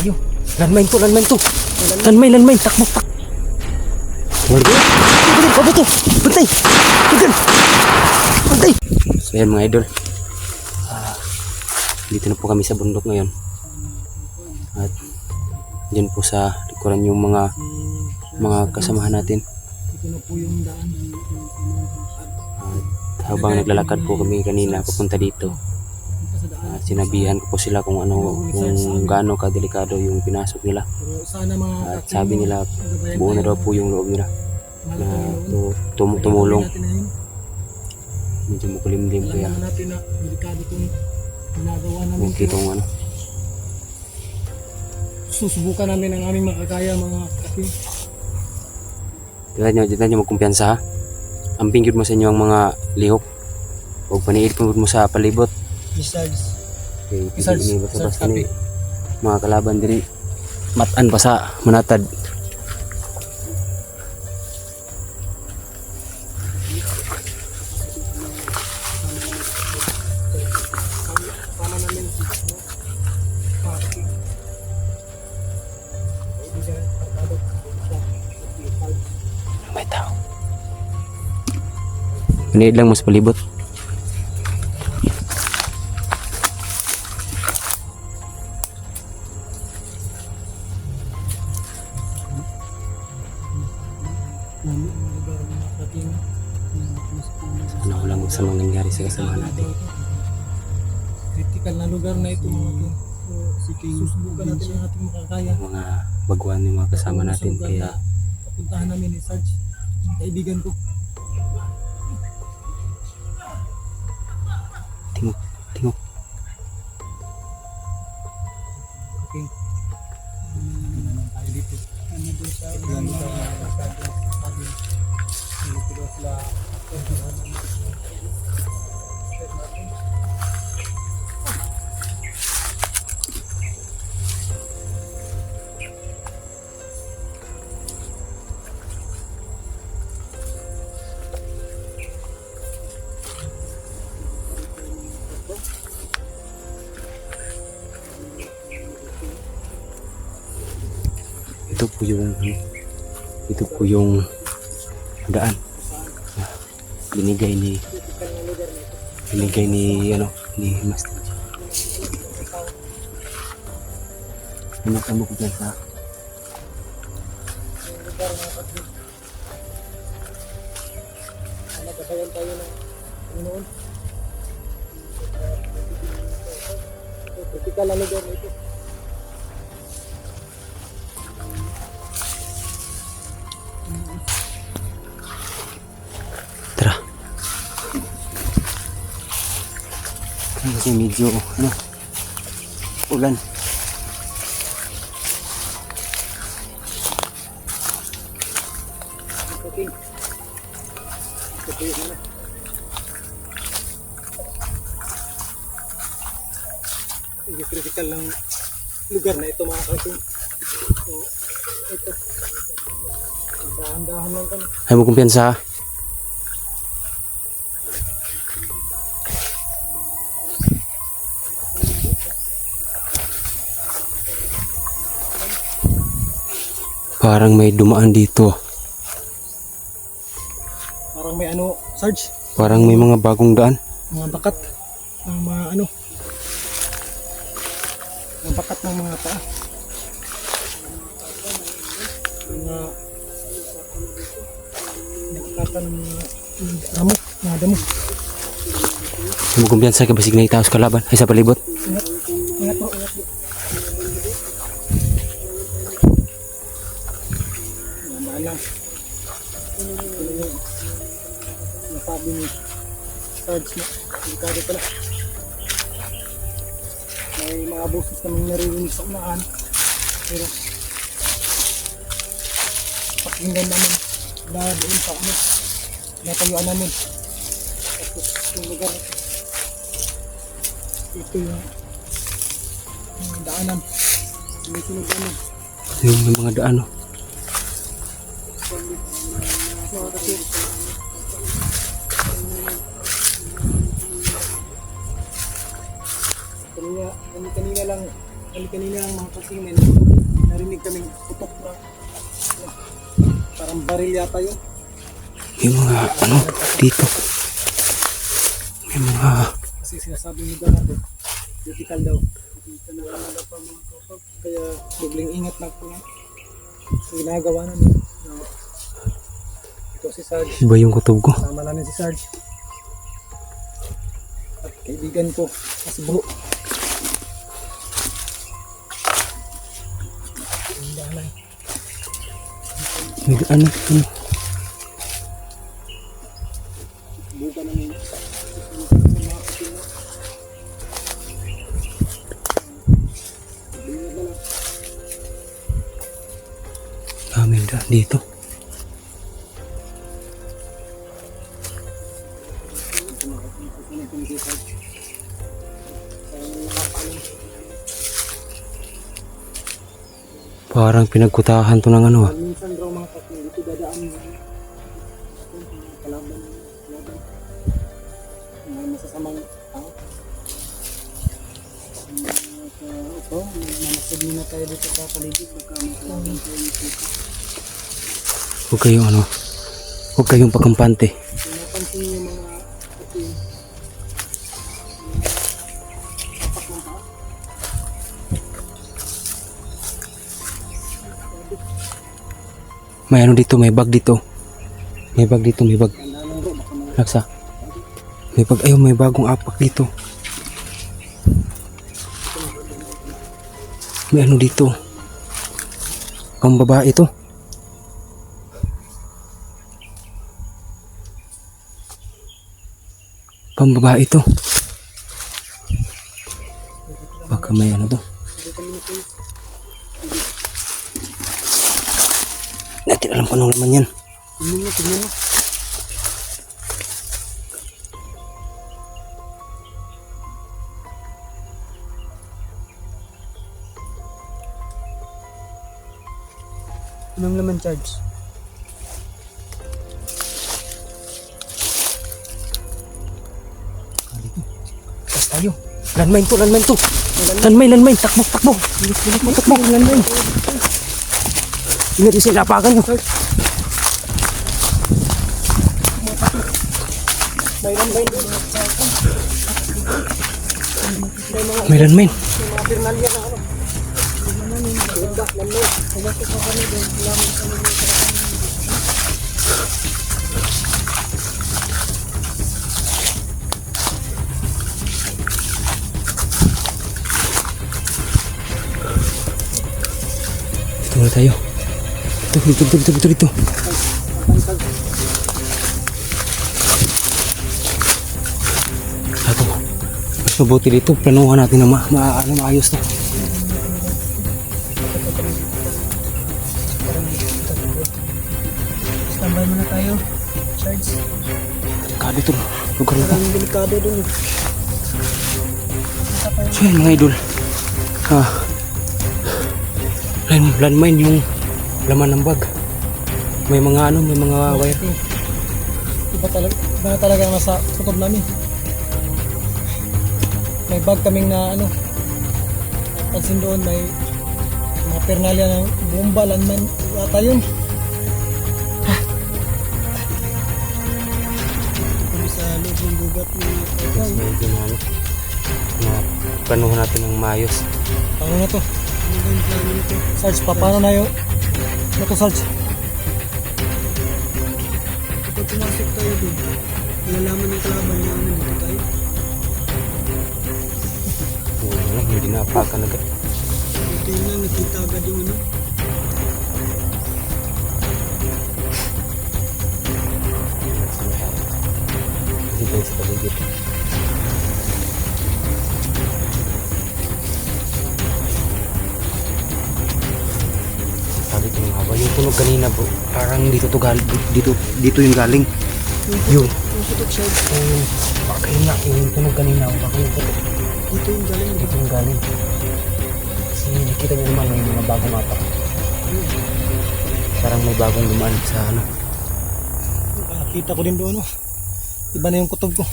tayo. Landmine to, landmine to. Landmine, takbo. Warga. Apa to? Bantay. Bantay. So yan mga idol. Dito na po kami sa bundok ngayon. At dyan po sa likuran yung mga kasamahan natin. Ito na po yung daan. At habang naglalakad po kami kanina papunta dito, sinabihan ko po sila kung gaano kadelikado yung pinasok nila. Pero sana mga At sabi nila buo na daw po yung loob nila na tumulong. Medyo makulimlim alam kaya naman natin na delikado itong ginagawa namin. okay itong Susubukan namin ang aming makakaya mga kating. Dito nyo magkumpiyansa ha. Amping yun mo sa inyo ang mga lihok. Huwag paniid kung mo sa palibot. Besides, Okay, basta ni mga kalaban diri matan pa sa manatad. sama namin si Papi. May tao. Paniid lang mo sa palibot. Sana walang sa mga nangyari sa kasama natin. Critical na lugar na ito mga kating. Susubukan natin ang ating makakaya. Mga baguhan ng mga kasama natin kaya Papuntahan namin ni Sarge, ang kaibigan ko. tingok. Okay. Tayo dito. Ano doon sa sabi. Dito daw sila. Ito po yung daan binigay ni Master. Ano kamu ko sa Nagkasayan tayo ng Panginoon. Critical na lugar na ito. Tara. Kasi medyo ulan. Okay. Ito yung ano. Yung critical lang lugar na ito mga kating. So, ito. Dahan-dahan lang kami. Ay mo kumpiyansa ha. Parang may dumaan dito. Parang may ano, Sarge? Parang may mga bagong daan. Mga bakat. Ang mga ano. Ang bakat ng mga paa. Mga nakakatan ng mga damo. Mga damo. Ay mo kumpiyansa ka basig na itaos kalaban. Ay sa palibot. Ingat. Ingat po. Ingat po. Namaan lang. Nasabi ni Sarge na delikado pala. May mga boses kaming naririnig sa unahan. Pero pakinggan namin dahil doon sa ano natayuan namin. Tapos yung lugar ito yung daanan. May sunod namin. Yung may mga daan Kanina lang Kanina ang mga kasimen, narinig kaming putok na parang baril yata yun. Yung mga ano dito. May mga Kasi sinasabi nila natin, critical daw. Dito na lang daw pa mga kapag. Kaya bigling ingat lang po yan. Ang ginagawa namin. Ito si Sarge. iba yung kutob ko. Sama namin si Sarge. At kaibigan ko, si Bro. May ano. Buka namin. Amin dito. Parang pinagkutahan to ng ano ah. Minsan raw mga tatlo, ito dadaan yung kalaban. Mga masasamang tao. Ito, manasod muna tayo dito sa paligid. Baka makalaban tayo yung suka. Huwag kayong ano. Huwag kayong pagkampante. Pinapansin yung mga ito yung tapak ng tao. May ano dito, may bag dito. May bag dito, may bag. Tandaan lang bro, baka mga Laksa. May bag, ayun, may bagong apak dito. May ano dito. Pambabae to. Pambabae to. Baka may ano to. Natin alam ko anong laman yan. tingnan mo, tingnan mo. Anong laman, Charge? Pas tayo. Landmine to, landmine to. Landmine, landmine. Takbo, takbo. Takbo, landmine. Ingat yung sinapakan nyo. May landmine. May landmine. May mga pirnalya na ano. Ganda, landmine. Pumasok pa kami doon. Laman kami doon sa Dito muna tayo. Dito. Ako. Mas mabuti dito. Planuhan natin na maayos to. standby muna tayo. Charge. Delikado ito. Lugar na to. Parang delikado doon. So yun mga idol. Landmine yung laman ng bag. May mga ano, may mga wire. Iba talaga nasa kutob namin. May bag kaming na ano. Pansin doon may mga pernalya ng bomba, landmine. Yata yun. Kami sa loob ng gugat ni Pagkaw. Medyo na ano. Na planuhan natin ng maayos. Paano na to? Ano ba yung plano nito? Sarge, paano na yun? Ano to, Sarge? Kapag pumasok tayo doon, nalalaman ng kalaban na ano dito tayo. Wala lang, hindi na apakan agad. Ito yun lang, nakita agad yung ano. Hindi tayo sa paligid. Sabi ko nga ba, yung tunog kanina bro, parang dito to galing, dito yung galing. Yun. Yung putok, Sarge. Baka yun na, yung tunog kanina, baka yung tunog. Dito yung galing. Dito yung galing. Kasi nakita nyo naman may mga bagong apak. Parang may bagong lumaan sa ano. Nakita ko din doon, ano. Iba na yung kutob ko.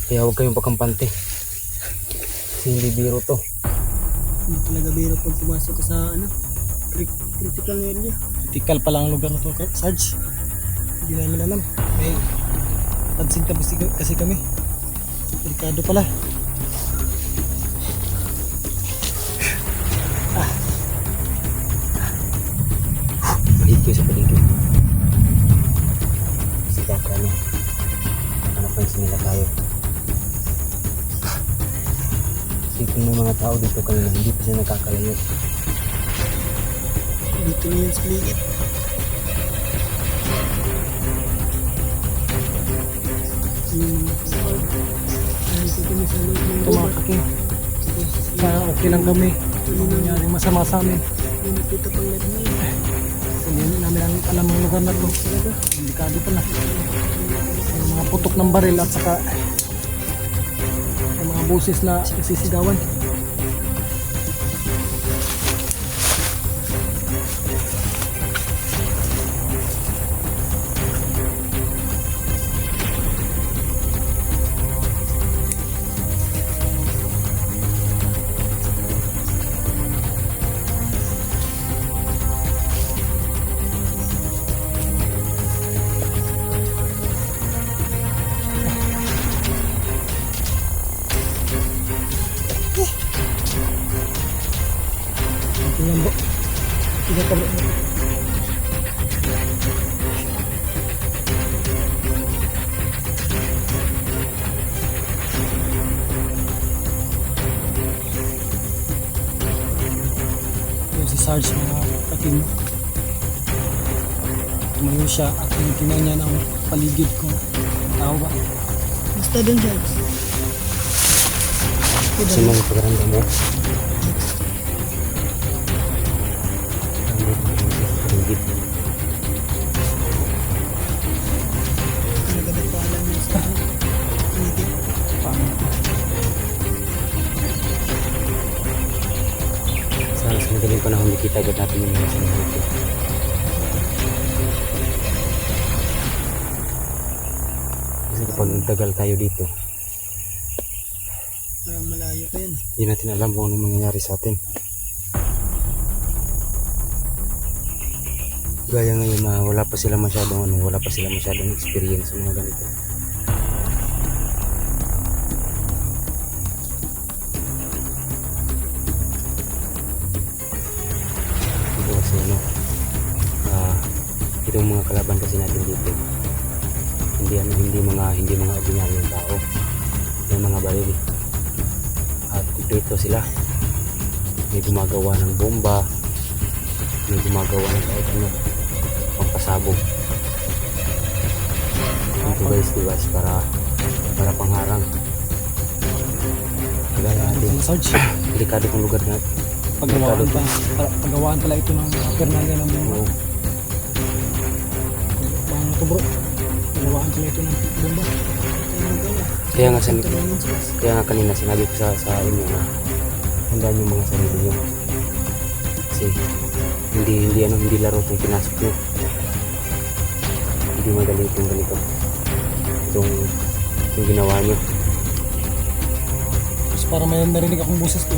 Kaya huwag kayong pagkampante. Kasi hindi biro to. Hindi talaga biro pag pumasok ka sa critical area. Critical pa lang ang lugar na to, Sarge. Hindi namin alam. May pansin kasi kami. Delikado pala. Mahit kayo sa paligid. Kasi baka napansin nila tayo. Isipin mo mga tao dito kanina, hindi pa sila nakakalayo. Dito na yun sa paligid. Nandito kami sa loob ng tumakake. Sana okay lang kami. Ano nangyari masama sa amin. Hindi nakita pang live na yun. Hindi namin alam ang lugar na ito. Delikado pala. Ang mga putok ng baril at saka ang mga boses na nagsisigawan. Tingnan po. Tidak perlu. Yung si Sarge mga katim. Tumayo siya at tinitingnan niya ng paligid kung tao ba. Basta dun, Sarge. Kasi mga pagkaramdam mo. Paligid. Nagabit pa alam niya sa paligid. Sana sa madaling panahon nakita agad natin yung mga sinabi ko. Kasi kapag nagtagal tayo dito, Parang malayo pa yun. hindi natin alam kung anong mangyayari sa atin. Gaya ngayon na wala pa sila masyadong experience sa mga ganito. Ito kasi itong mga kalaban kasi natin dito, hindi mga ordinaryong tao, may mga baril at kumpleto sila. May gumagawa ng bomba, may gumagawa ng kahit ano pampasabog. Ito guys, device para pangharang. Kagaya natin, Sarge. delikado kong lugar na. Pagawaan pala ito ng Fernanda ng bomba. Oo. Paano ito bro? Pagawaan pala ito ng bomba. Kaya nga kanina sinabi ko sa inyo na handaan yung mga sarili nyo. Kasi hindi laro itong pinasok nyo. Hindi madali itong ganito. Itong ginawa nyo. Tapos para may narinig akong boses ko.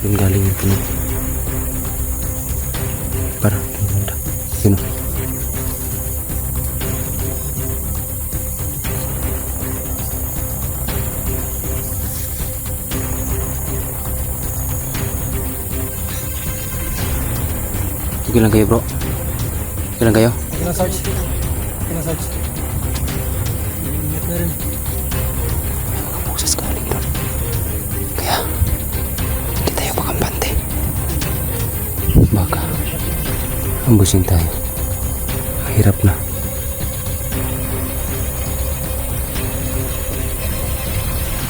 Yung galing yung tunog. Para ganda. Yun o. Okay lang kayo bro? Okay lang kayo? Okay na Sarge. Okay na Sarge. Ingat na rin. Boses galing doon. Kaya hindi tayo makampante. Baka ambusin tayo. Hirap na.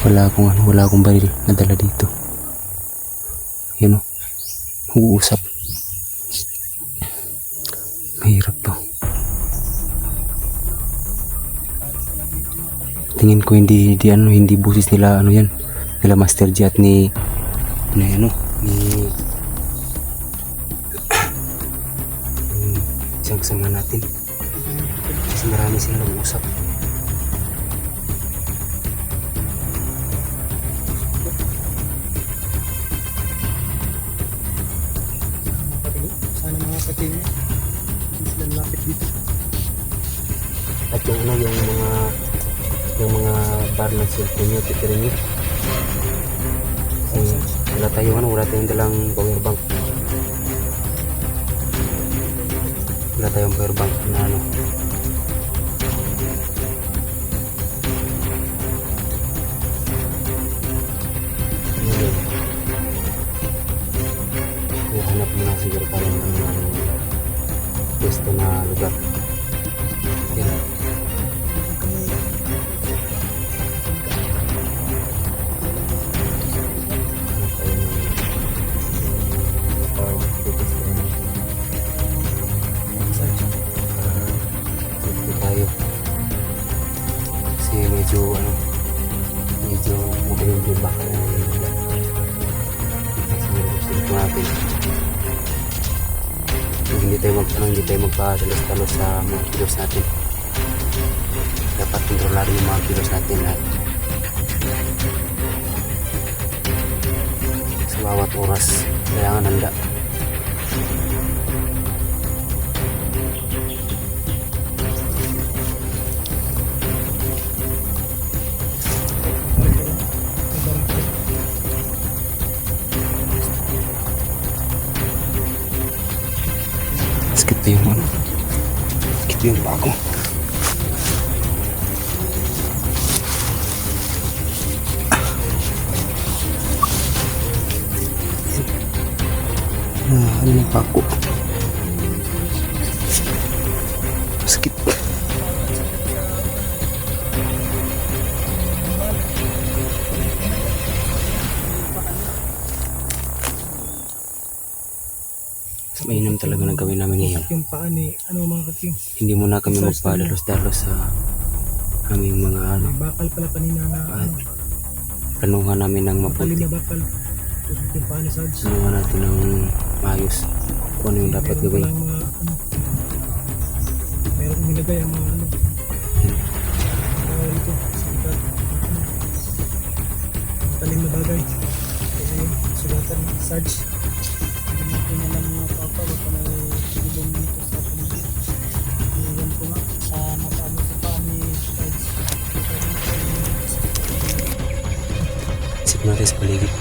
Wala akong baril na dala dito. Yun o. Uusap. Tingin ko hindi busis nila ano yan. Nila Master G at ni yung isang kasama natin. Kasi marami silang nag-uusap. Sana mga katingin. Hindi sila lapit dito. At yung mga bar ng cellphone nyo, titirin nyo. Kasi wala tayong dalang power bank. Wala tayong power bank na ano. Ngayon, hanap mo na siguro tayo ng pwesto na lugar. Yan. Tayo kasi medyo magaling yung baka siguro gusto natin kung hindi tayo magpadalos-dalos sa mga kilos natin. Dapat kontrolado yung mga kilos natin at sa bawat oras kailangan handa. Sakit pa yung ano. Sakit yung paa ko. Ano yung paa ko? Sakit. Mainam talaga na gawin namin ngayon. Yung paa ni, mga kating. Hindi muna kami magpadalos-dalos sa aming mga May bakal pala kanina na at planuhan namin ng bakal mabuti. na bakal. Yung paa ni Sarge. Planuhan natin ng maayos kung ano yung dapat Meron gawin. palang mga meron nilagay ang mga bawal ito. Sugat. Talim na bagay. Kaya yun, sugatan ni Sarge. Hindi natin alam mga papa. Baka may silibong dito sa paligid. Iwan ko nga sa napaano sa paa ni Sarge. Isip natin sa paligid.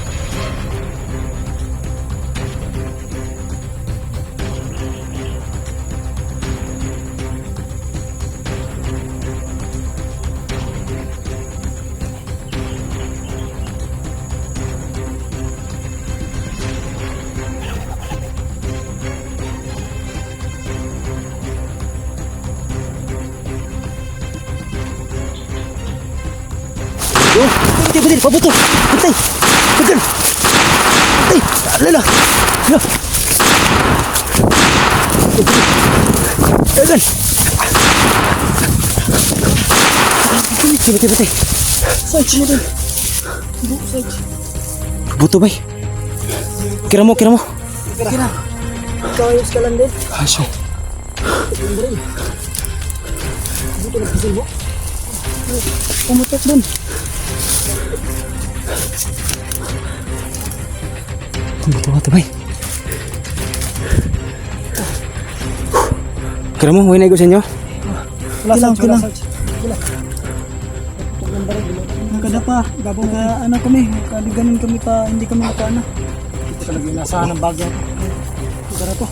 Oh, betul, pabuto. Betul. Betul. Betul. Lala. Ya. Betul. Betul. Sarge, betul. Sarge. Pabuto bay. Kira mo. Kira. Ikaw ayos ka lang din. Aso. Dito na pisil mo. Pumutok dun. Pabuto bay. Kira mo, huwag na ko sa inyo. Kilang. Nagkadapa. Kami. Kaliganin kami pa. Hindi kami nakaana. Ito talaga yung nasahan ng bagyo. Ito na to.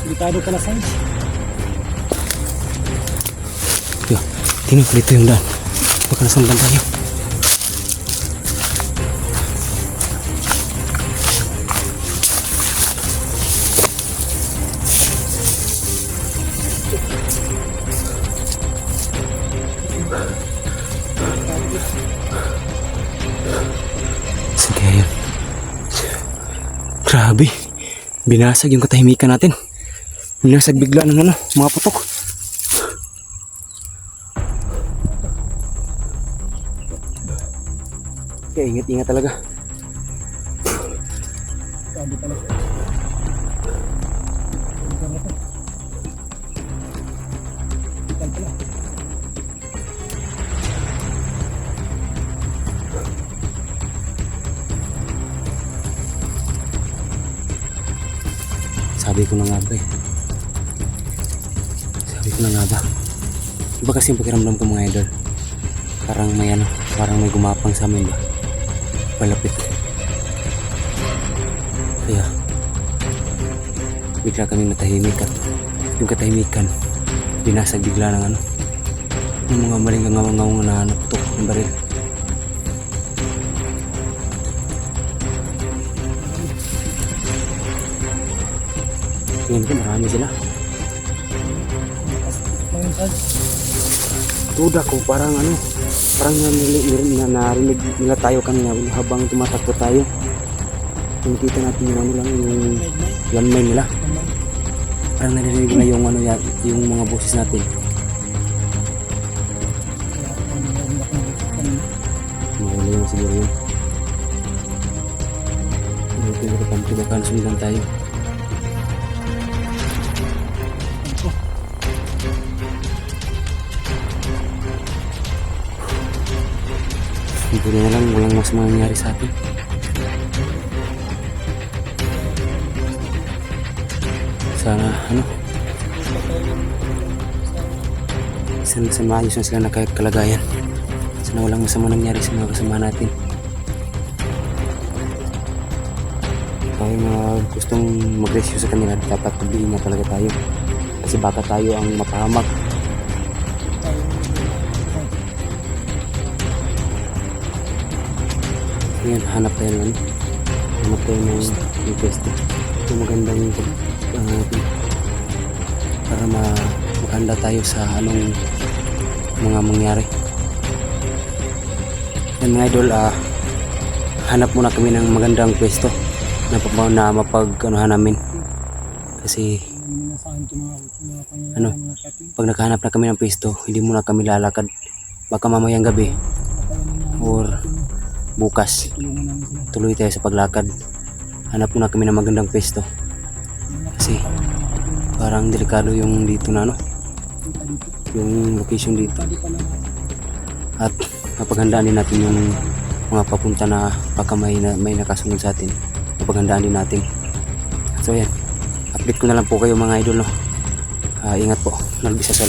Delikado ka na, Sarge. Yo, tingnan ko dito yung daan. Baka nasundan tayo. Sige, ayun. Grabe. Binasag yung katahimikan natin. Binasag bigla ng mga putok. Ingat-ingat talaga. Sabi pala. Lugar na to. Hospital pala. Sabi ko na nga ba eh. Sabi ko na nga ba. Iba kasi yung pakiramdam ko mga idol. Parang may ano, parang may gumapang sa amin ba. Palapit. Kaya, bigla kami natahimik at yung katahimikan, binasag bigla ng ano, yung mga maling ngawang-ngawang na ano, putok ng baril. Tingin ko marami sila. Ngayon, Sarge. Duda ko parang ano, parang narinig nila tayo kanina habang tumatakbo tayo. Nakita natin yung ano lang, yung landmine nila. Parang narinig nila yung ano, yung mga boses natin. Mahuli yung siguro yun. Hindi baka sundan tayo. Buti na lang walang mas mangyayari sa atin. Sana ano, sana maayos na sila na kalagayan. Sana walang masama nangyari sa mga kasama natin. Tayo na gustong mag-rescue sa kanila, dapat tublihin na talaga tayo. Kasi baka tayo ang mapahamak. Ngayon, hanap tayo ng pwesto. Ito magandang para maganda tayo sa anong mga mangyari. Yan mga idol, hanap muna kami ng magandang pwesto na mapag-anuhan namin. Kasi ano, pag nakahanap na kami ng pwesto, hindi muna kami lalakad. Baka mamayang gabi or bukas tuloy tayo sa paglakad. Hanap muna kami ng magandang pwesto kasi parang delikado yung dito na ano, yung location dito, at mapaghandaan din natin yung mga papunta na baka may nakasunod sa atin. Mapaghandaan din natin. So yan, update ko na lang po kayo mga idol, no? Ingat po, Nalbisasal.